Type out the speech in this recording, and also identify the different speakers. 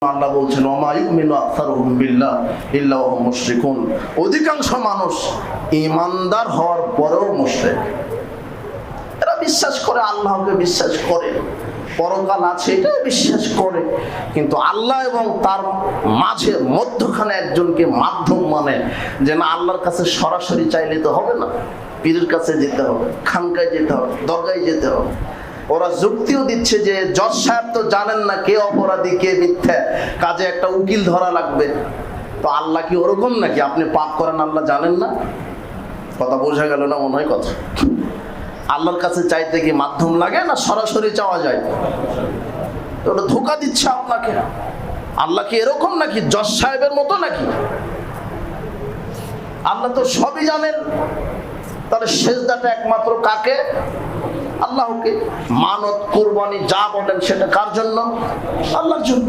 Speaker 1: আল্লাহ বলছেন ওমা ইউমিনু আকসারুহুম বিল্লাহ ইল্লা ওয়া হুম মুশরিকুন, অধিকাংশ মানুষ ঈমানদার হওয়ার পরেও মুশরিক। এরা বিশ্বাস করে, আল্লাহকে বিশ্বাস করে, পরকাল আছে এটা বিশ্বাস করে, কিন্তু আল্লাহ এবং তার মাঝে মধ্যখানে একজনকে মাধ্যম মানে, যে না আল্লাহর কাছে সরাসরি চাইলে তো হবে না, পীরের কাছে যেতে হবে, খানকায় যেতে হবে, দরগায় যেতে হবে। ওরা যুক্তিও দিচ্ছে যে জজ সাহেব তো জানেন না কে অপরাধী কে মিথ্যা, কাজে একটা উকিল ধরা লাগবে। তো আল্লাহ কি ওরকম নাকি আপনি পাপ করেন আল্লাহ জানেন না? কথা বোঝা গেল না মনে হয় কথা। আল্লাহর কাছে চাইতে কি মাধ্যম লাগে না সরাসরি চাওয়া যায়? ওটা ধোঁকা দিচ্ছে আপনাকে। আল্লাহ কি এরকম নাকি জজ সাহেবের মতো নাকি? আল্লাহ তো সবই জানেন। তাহলে সেজদাটা একমাত্র কাকে? আল্লাহকে। মানত কুরবানি যা বলেন সেটা কার জন্য? আল্লাহর জন্য।